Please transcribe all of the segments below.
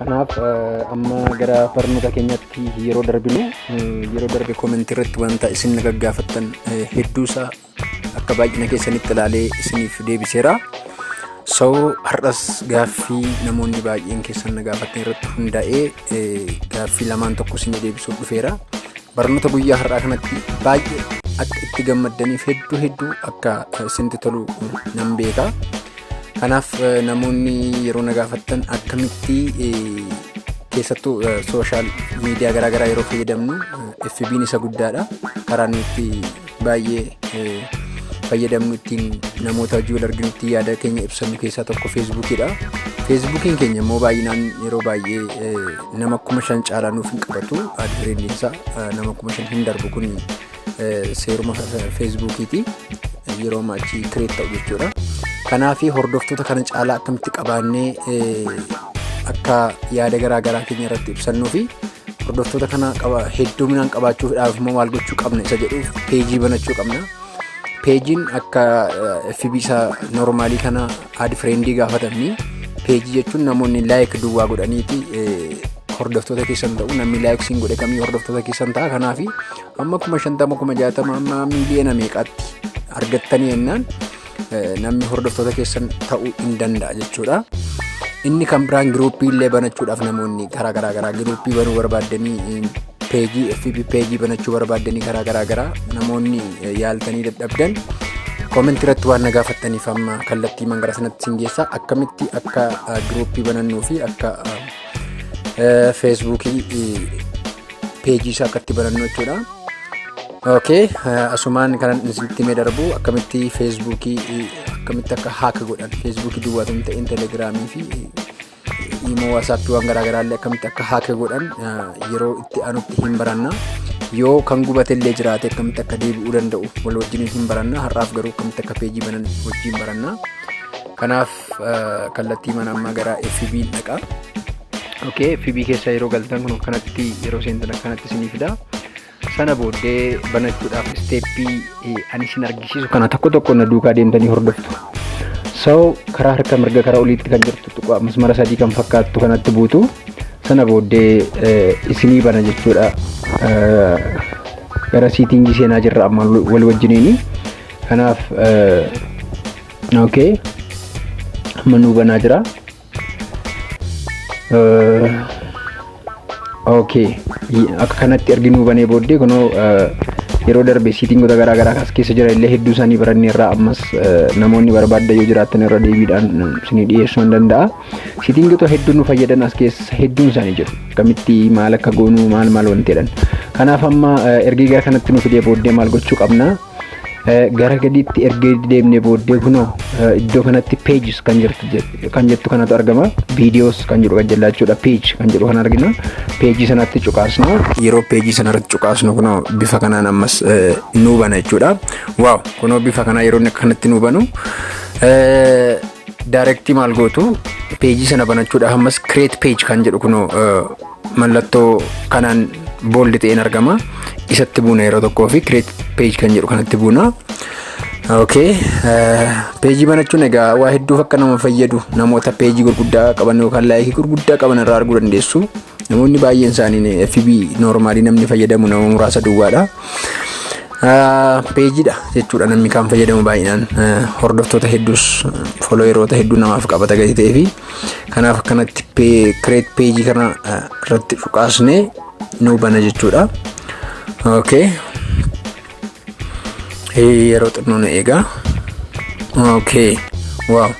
Kanaaf amma gara barnoota keenyatti yeroo darbe comment irratti wanta isin gaggaafatan hedduusaa akka baay'ina keessanitti ilaalee isiniif deebiseera. So har'as gaaffii namoonni baay'een keessan gaafatan irratti hundaa'ee gaaffii lamaan tokko isin deebisuuf dhufeera. Barnoota guyyaa har'aa kanatti baay'ee akka itti gammaddaniif hedduu akka isinitti tolu nan beeka. Kanaaf namoonni yeroo nagaafattan akkamitti keessattuu sooshaal miidiyaa garaagaraa yeroo fayyadamnu FB'n isa guddaadha. Karaa nuti baay'ee fayyadamnu ittiin namoota hojii wal arginutti yaada keenya ibsannu keessaa tokko feesbuukiidha. Feesbuukiin keenya immoo baay'inaan yeroo baay'ee nama 5,000 caalaa nuuf hin qabatu. Adreesii nama 5,000 hin darbu kun seeruma feesbuukiiti. Yeroo maachii kireet ta'u jechuudha. Kanaaf hordoftoota kana caalaa akkamitti qabaannee akka yaada garaagaraa keenya irratti ibsannuu fi hordoftoota kana hedduminaan qabaachuudhaaf immoo maal gochuu qabna isa jedhuuf peejii banachuu qabna. Peejiin akka FB isa noormaalii kana ad friendii gaafatamni. Peejii jechuun namoonni laayik duwwaa godhaniiti hordoftoota keessan ta'u, namni laayik siin godhe kamii hordoftoota keessan ta'a. Kanaaf amma 50,000 60,000 amma miiliyoona meeqaatti argattanii jennaan namni hordoftoota keessan ta'uu hin danda'a jechuudha. Inni kan biraan giruuppii illee banachuudhaaf namoonni karaa garaagaraa giruuppii banuu barbaaddanii peejii FB peejii banachuu barbaaddanii karaa garaagaraa namoonni yaaltanii dadhabdan koomentii irratti waan nagaafattaniif amma kallattii mangara sanatti sin geessaa akkamitti akka giruuppii banannuu fi akka feesbuukii peejii isaa akkatti banannu jechuudha. Okay, asumaan kanan isinitti mee darbu akkamitti feesbuukii akkamitti akka haaka godhan feesbuukii duwwaatuun ta'in telegiraamii fi imoo waatsaappii waan garaagaraa illee akkamitti akka haaka godhan yeroo itti aanutti hin baranna. Yoo kan gubate illee jiraate akkamitti akka deebi'uu danda'u wal wajjin hin baranna. Har'aaf garuu akkamitti akka peejii banan wajjin baranna. Kanaaf kallattii mana ammaa gara FB dhaqa. Okay, FB keessa yeroo galtan kun kanatti yeroo seentan akkanatti isinii fida. Sana booddee banachuudhaaf isteeppii ani isin argisiisu kana tokko na duukaa deemtanii hordoftu. So karaa harka mirga karaa oliitti kan jirtu tuqaa masmara 3 kan fakkaattu kanatti buutu. Sana booddee isinii bana jechuudha. Gara siitingii seenaa jirra amma wal wajjiniini. Kanaaf okay amma nu banaa jira. Okay, akka kanatti arginu banee booddee kunoo yeroo darbe siitingoota garaagaraa as keessa jira illee hedduu isaanii barannee irraa ammas namoonni barbaadda yoo jiraatan irra deebiidhaan isinii dhiyeessuu hin danda'a. Siitingoota hedduun nu fayyadan as keessa hedduun isaanii jiru. Akkamitti maal akka goonuu maal wanti jedhan. Kanaaf amma ergee gara kanatti nu fidee booddee maal gochuu qabna? Gara gadiitti ergee deemnee booddee kunoo iddoo kanatti pages kan jettu kanatu argama. Videos kan jedhu kan jallaachuudha. Page kan jedhu kan argina. Page sanatti cuqaasna. Yeroo page sanarratti cuqaasnu kunoo bifa kanaan ammas nu bana jechuudha. Waaw, kunoo bifa kanaa yeroo kanatti nu banu directly maal gootu page sana banachuudhaaf ammas create page kan jedhu kunoo mallattoo kanaan booldi ta'een argama. Isatti buuna yeroo tokkoo fi create page kan jedhu kanatti buuna. Okay, peejii banachuun egaa waa hedduuf akka nama fayyadu namoota peejii gurguddaa qaban yookaan laayikii gurguddaa qaban irraa arguu dandeessu. Namoonni baay'een isaanii FB noormaalii namni fayyadamu nama muraasa duwwaadha. Peejiidha jechuudha namni kan fayyadamu baay'inaan hordoftoota hedduus followeroota hedduu namaaf qabata gadi ta'ee fi kanaaf akkanatti create peejii kana irratti cuqaasnee nu bana jechuudha. Okay, yeroo xinnoo nu eegaa. Okay, wow,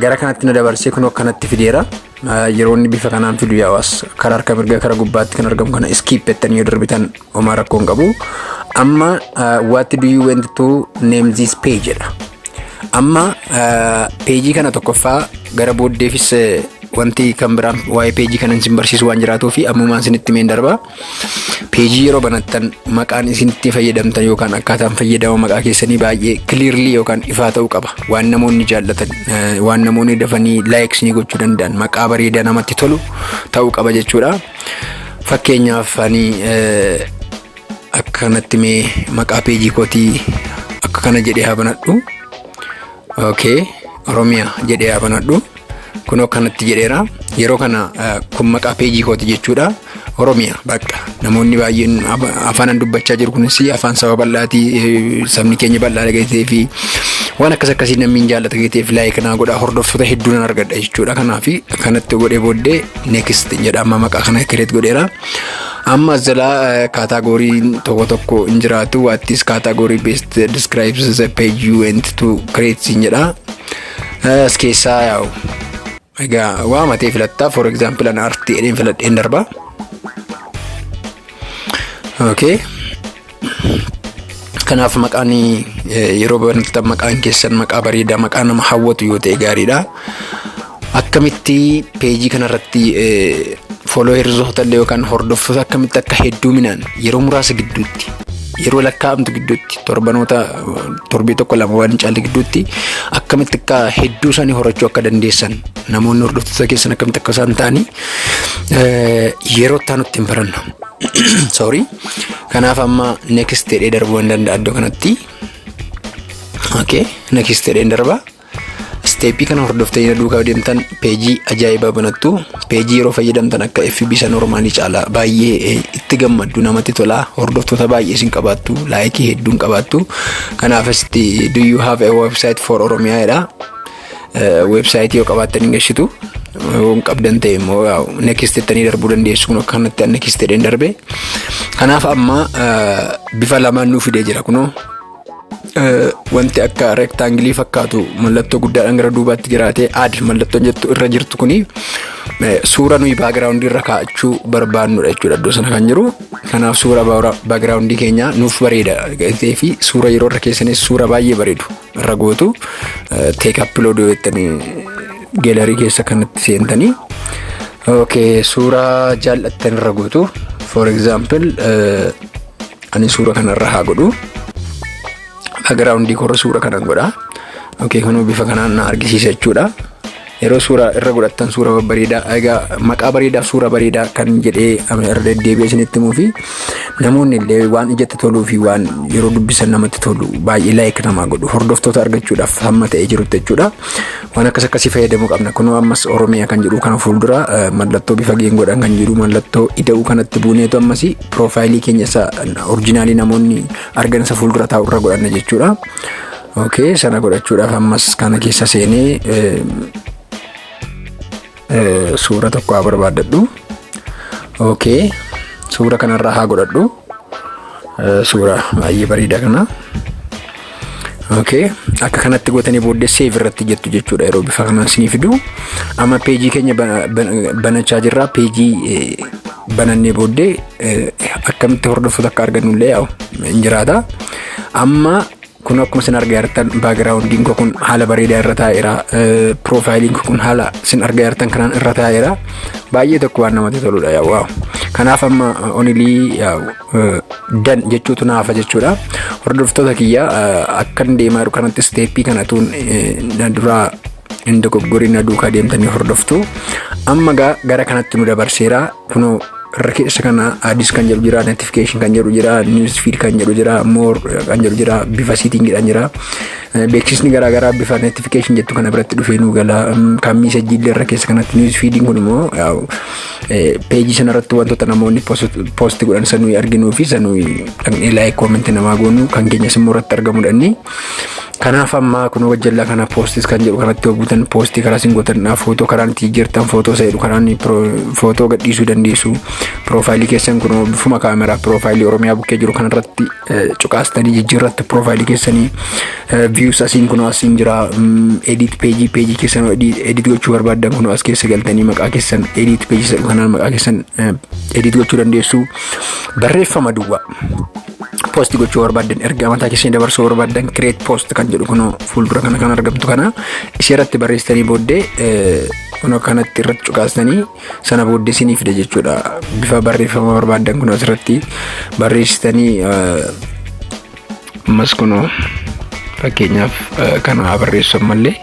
gara kanatti na dabarsee kunoo kanatti fideera. Yeroo inni bifa kanaan fidu yaa'as karaa harka mirga karaa gubbaatti kan argamu kana skip jettanii yoo darbitan homaa rakkoo hin qabu. Amma what do you want to name this page jedha. Amma peejii kana tokkoffaa gara booddeefis wanti kan biraan waa'ee peejii kanan isin barsiisu waan jiraatuu fi ammumaan isinitti meen darba. Peejii yeroo banattan maqaan isinitti fayyadamtan yookaan akkaataan fayyadama maqaa keessanii baay'ee clearly yookaan ifaa ta'uu qaba. Waan namoonni jaallatan, waan namoonni dafanii likes ni gochuu danda'an, maqaa bareedaa namatti tolu ta'uu qaba jechuudha. Fakkeenyaaf ani akkanatti mee maqaa peejii kootii akka kana jedhee haa banadhu. Okay, Oromiyaa jedhee haa banadhu. Kuno kanatti jedheera. yeroo kana kun maqaa peejii kooti jechuudha. Oromiyaa bakka namoonni baay'een afaan dubbachaa jiru kunis afaan saba bal'aatii sabni keenya bal'aa dhagaitee fi waan akkasii namni jaallata gaiteef laayik naa godha hordoftoota hedduu nan argadha jechuudha. Kanaaf kanatti godhee booddee next jedha amma maqaa kana kireet godheera. Amma jalaa kaataagooriin tokko hin jiraatu waattis kaataagorii best describes the page you went to create jedha. As keessaa yaa'u egaa waa matee filattaa for example an artii edeen filadheen darba. Okay. Kanaaf maqaan yeroo banatan maqaan keessan maqaa bareedaa maqaa nama hawwatu yoo ta'e gaariidha. Akkamitti peejii kanarratti followers illee yookaan hordoftoota akkamitti akka hedduminaan yeroo muraasa gidduutti yeroo lakkaa'amtu gidduutti torbii tokko lama waan caalli gidduutti akkamitti akka hedduu isaanii horachuu akka dandeessan namoonni hordoftoota keessan akkamitti akka isaan ta'anii yeroo taanutti hin baranna. Sorry. Kanaaf amma next jedhee darbuu hin danda'a iddoo kanatti. Okay, next jedhee darba. Steepii kana hordoftanii duukaa deemtan peejii ajaa'ibaa banattu. Peejii yeroo fayyadamtan akka FB san normaalii caalaa baay'ee itti gammaddu namatti tola. Hordoftoota baay'ee isin qabaattu, laayikii hedduun qabaattu. Kanaaf asitti do you have a website for Oromiyaa jedha. Website yoo qabaattan hin gashitu. Qabdan ta'e immoo next jettanii darbuu dandeessu kun akkanatti next jedheen darbe. Kanaaf amma bifa lamaan nuu fidee jira kunoo. Wanti akka rectangle fakkaatu mallattoo guddaadhaan gara duubaatti jiraate add mallattoon jettu irra jirtu kuni suura nuyi background irra kaa'achuu barbaannudha jechuudha iddoo sana kan jiru. Kanaaf suura background keenya nuuf bareeda ta'ee fi suura yeroo irra keessanis suura baay'ee bareedu irra gootu take upload jettanii gallery keessa kanatti seentanii. Okay, suura jaallattan irra gootu. For example ani suura kanarra haa godhu. Background korra suura kanan godha. Okay, kunoo bifa kanaan na argisiisa jechuudha. Yeroo suura irra godhattan suura bareedaa egaa maqaa bareedaa suura bareedaa kan jedhee irra deddeebi'ee isinitti himuu fi namoonni illee waan ijatti toluu fi waan yeroo dubbisan namatti tolu baay'ee like namaa godhu hordoftoota argachuudhaaf hamma ta'ee jirutti jechuudha. Waan akkasii fayyadamuu qabna. Kunoo ammas Oromiyaa kan jedhu kana fuuldura mallattoo bifa geengoodhaan kan jedhu mallattoo ida'uu kanatti buuneetu ammas profaayilii keenya isa originaalii namoonni argan isa fuuldura taa'u irra godhanna jechuudha. Okay, sana godhachuudhaaf ammas kana keessa seenee suura tokko haa barbaadadhu. Okay, suura kanarraa haa godhadhu. Suura baay'ee bareedaa kana. Okay, akka kanatti gootanii booddee save irratti jettu jechuudha yeroo bifa kanaan isinii fidu. Amma peejii keenya banachaa jirra. Peejii banannee booddee akkamitti hordoftoota akka argannullee hin jiraata. Amma kun akkuma isin argaa jirtan backgrounding kun haala bareedaa irra taa'eera. Profiling kun haala isin argaa jirtan kanaan irra taa'eera. Baay'ee tokko waan namatti toludha yaa waaw. Kanaaf amma only dan jechuutu naafa jechuudha. Hordoftoota kiyya akkan deemaa jiru kanatti steepii kanatuun na duraa hin dogoggoriin duukaa deemtanii hordoftu. Amma gara kanatti nu dabarseera. Kunoo irra keessa kana addis kan jedhu jira, notification kan jedhu jira, news feed kan jedhu jira, more kan jedhu jira, bifa setting kan jira. Beeksisni garaagaraa bifa notification jettu kana biratti dhufee nu gala. Kan message illee irra keessa kanatti news feeding kun immoo peejii sana irratti wantoota namoonni post godhan sanuu arginuu fi sanuu like comment namaa goonu kan keenyas immoo irratti argamudha inni. Kanaaf amma kunoo wajjallaa kana postis kan jedhu kanatti hojjetan postii karaa isin gootan footoo karaan itti jirtan footoo seedu karaan footoo gadhiisuu dandeessu. Profaayilii keessan kunoo bifuma kaameraa profaayilii Oromiyaa bukkee jiru kanarratti cuqaastanii jijjiirratti profaayilii keessanii views asiin kunoo asiin jira. Edit peejii keessan edit gochuu barbaaddan kunoo as keessa galtanii maqaa keessan edit peejii kanaan maqaa keessan edit gochuu dandeessu. Barreeffama duwwaa post gochuu barbaaddan ergaa mataa keessanii dabarsuu barbaaddan create post kan jedhu kunoo fuuldura kana kan argamtu kana isheerratti barreessitanii booddee kunoo kanatti irratti cuqaastanii sana booddee isiniif fida jechuudha. Bifa barreeffama barbaaddan kunoo asirratti barreessitanii ammas kunoo fakkeenyaaf kana barreessu ammallee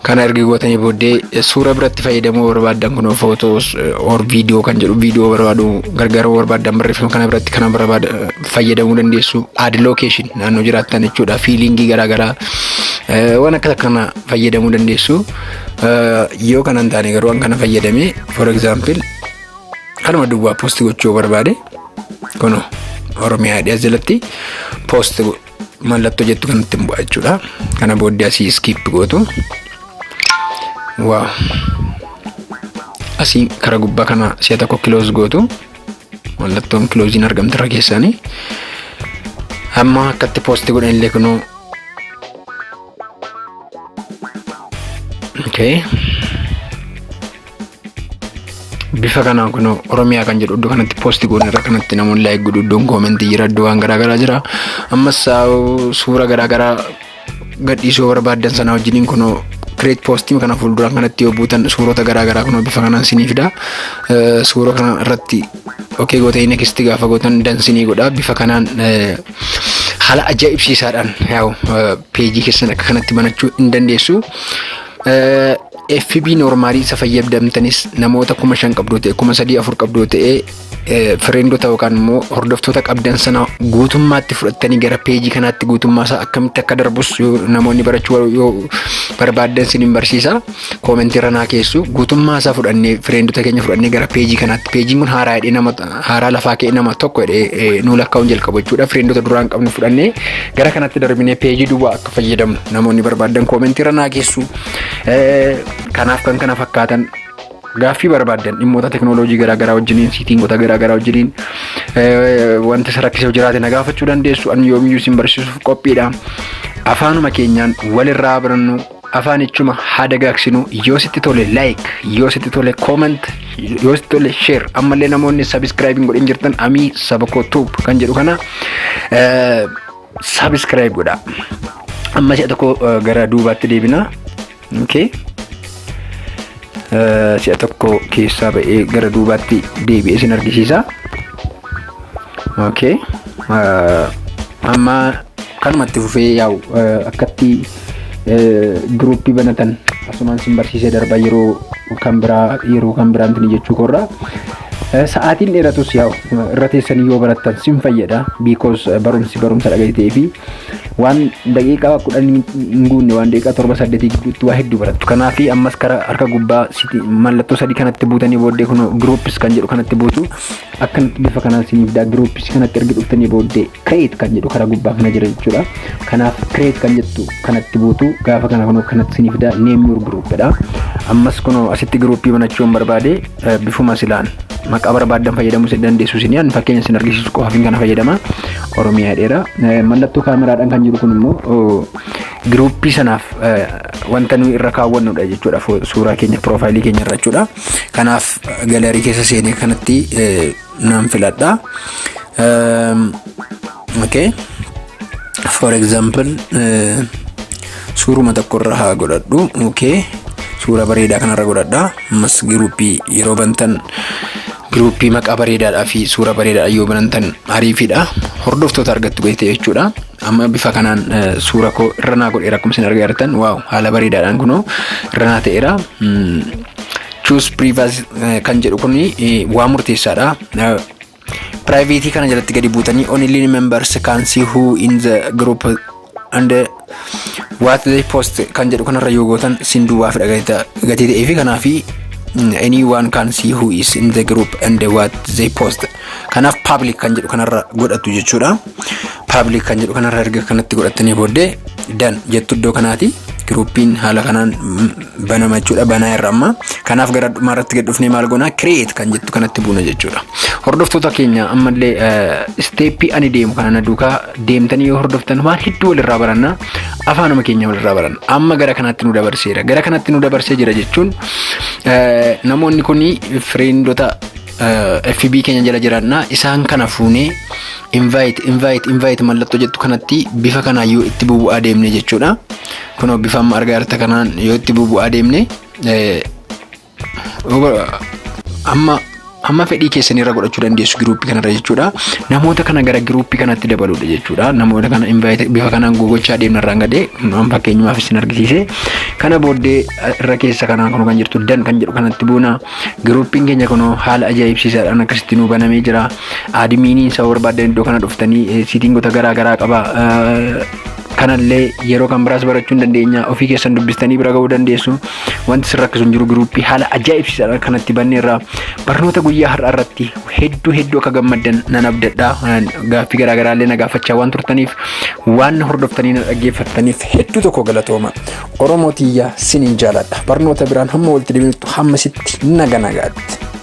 kana erga gootanii booddee suura biratti fayyadamuu barbaaddan kunoo photos or video kan jedhu video barbaadu gargaaruu barbaaddan barreeffama kana biratti kana fayyadamuu dandeessu. Add location naannoo jiraattan jechuudha. Feelingii garaagaraa waan akka kana fayyadamuu dandeessu. Yoo kana hin taane garuu waan kana fayyadamee for example kanuma duwwaa post gochuu barbaade kuno Oromiyaa dhiyaa jalatti post mallattoo jettu kanatti bu'a jechuudha. Kana booddee asii skip gootu. Waaw. Asii kara gubbaa kana si'a tokko close gootu. Mallattoon close argamte irra keessanii. Amma akkatti post godhan illee kuno. Okay. Bifa kanaan kun Oromiyaa kan jedhu iddoo kanatti post goone irra kanatti namoonni like godhu iddoon comment jira iddoo waan garaagaraa jira. Ammas suura garaagaraa gadhiisuu barbaadan sana wajjiniin kun create post kana fuuldura kanatti yoo buutan suurota garaagaraa kun bifa kanaan siniifida. Suura kana irratti okay gootee next gaafa gootan dansinii godha bifa kanaan haala ajaa'ibsiisaadhaan yaa'u page keessan akka kanatti banachuu hin dandeessu. FB normaalii isa fayyadamtanis namoota 5,000 qabdu ta'e 3,4 qabdu ta'e friendota yookaan immoo hordoftoota qabdan sana guutummaatti fudhattanii gara page kanaatti guutummaa isaa akkamitti akka darbus namoonni barachuu yoo barbaadan sinin barsiisa. Comment irra naa keessu guutummaa isaa fudhannee friendota keenya fudhannee gara page kanaatti page kun haaraa lafaa ka'e nama tokko nu lakkaa'uun jalqabu jechuudha. Friendota duraan qabnu fudhannee gara kanatti darbinee page duwwaa akka fayyadamnu namoonni barbaadan comment irra naa keessu. Kanaaf kan kana fakkaatan gaaffii barbaadan dhimmoota teknooloojii garaagaraa wajjiniin siitingota garaagaraa wajjiniin wanta sarakkisee jiraate na gaafachuu dandeessu. Ani yoomiyyuu isin barsiisuuf qophiidha. Afaanuma keenyaan walirraa barannu afaanichuma haa dagaagsinu. Yoo sitti tole like, yoo sitti tole comment, yoo sitti tole share. Ammallee namoonni subscribe godhin jirtan Amii Sabakoo Tube kan jedhu kana subscribe godha. Amma si'a tokko gara duubaatti deebina. Okay. Si'a tokko keessaa ba'ee gara duubaatti deebi'ee isin argisiisa. Okay. Amma kanumatti fufee yaa'u akkatti groupii banatan asumaan sin barsiisee darba yeroo kan biraan tini jechuu korra. Sa'aatiin dheeratus yaa'u irra teessanii yoo barattan sin fayyada because barumsa dhagaytee fi waan daqiiqaa 10 hin guunne waan daqiiqaa 7-8 gidduutti waa hedduu barattu. Kanaaf ammas kara harka gubbaa mallattoo sadii kanatti buutanii booddee kun groups kan jedhu kanatti buutu akka bifa kanaan siniif daa groups kanatti ergi dhuftanii booddee create kan jedhu kara gubbaa kana jira jechuudha. Kanaaf create kan jettu kanatti buutu gaafa kana kun kanatti siniif daa name your group dha. Ammas kun asitti groupii banachuun barbaade bifuma silaan maqaa barbaadan fayyadamuu dandeessu siniyaan fakkeenya sin argisiisu qofaaf kana fayyadama. Oromiyaa dheera mallattoo kaameraadhaan kan jiru kun immoo groupii sanaaf wanta nuyi irra kaawwannudha jechuudha. Suuraa keenya profaayilii keenya irra jechuudha. Kanaaf galerii keessa seenee kanatti naan filadha. Okay. For example suuruma tokko irra haa godhadhu. Okay. Suura bareedaa kanarra godhadha. Ammas groupii yeroo bantan groupii maqaa bareedaadhaa fi suura bareedaadhaa yoo banatan ariifidha. Hordoftoota argattu gootee jechuudha. Amma bifa kanaan suura koo irra naa godheera akkuma isin argitan. Waaw haala bareedaadhaan kunoo irra naa ta'eera. Choose privacy kan jedhu kuni waa murteessaadha. Private kana jalatti gadi buutanii only members can see who in the group and what they post kan jedhu kanarra yoo gootan sin duwwaaf gatii ta'ee fi kanaafi anyone can see who is in the group and what they post. Kanaaf public kan jedhu kanarra godhatu jechuudha. Public kan jedhu kanarra erga kanatti godhatanii booddee dan jettu iddoo kanaati. Groupiin haala kanaan banama jechuudha. Banaa irra amma kanaaf gara dhumaarratti gad dhufnee maal goona create kan jettu kanatti buuna jechuudha. Hordoftoota keenya ammallee steepii ani deemu kana duukaa deemtanii yoo hordoftan waan hedduu walirraa baranna. Afaanuma keenya walirraa baranna. Amma gara kanatti nu dabarseera. Gara kanatti nu dabarsee jira jechuun namoonni kuni friendota FB keenya jala jiranna isaan kana fuunee invite mallattoo jettu kanatti bifa kanaan yoo itti bubu'aa deemne jechuudha. Kunoo bifa amma argaa jirta kanaan yoo itti bubu'aa deemne amma fedhii keessanii irra godhachuu dandeessu groupii kanarra jechuudha. Namoota kana gara groupii kanatti dabaluudha jechuudha. Namoota kana invite bifa kanaan gogochaa deemnarraan gadee fakkeenyumaaf isin argisiise. Kana booddee irra keessa kanaan kun kan jirtu dan kan jedhu kanatti buuna. Groupiin keenya kun haala ajaa'ibsiisaadhaan akkasitti nu banamee jira. Adminiin isa barbaadan iddoo kana dhuftanii siitingota garaa garaa qaba. kanallee yeroo kan biraas barachuu dandeenya ofii keessan dubbistanii bira ga'uu dandeessu wanti sirra akkasuma jiru giruuppii haala ajaa'ibsiisaadhaan kanatti banneerra barnoota guyyaa har'aa irratti hedduu akka gammaddan nan abdadha gaaffii garaagaraallee na gaafachaa waan turtaniif waan hordoftanii na dhaggeeffattaniif hedduu tokko galatooma Oromoo tiyyaa sinin jaaladha barnoota biraan hamma walitti deebinutti hamma sitti naga nagaatti.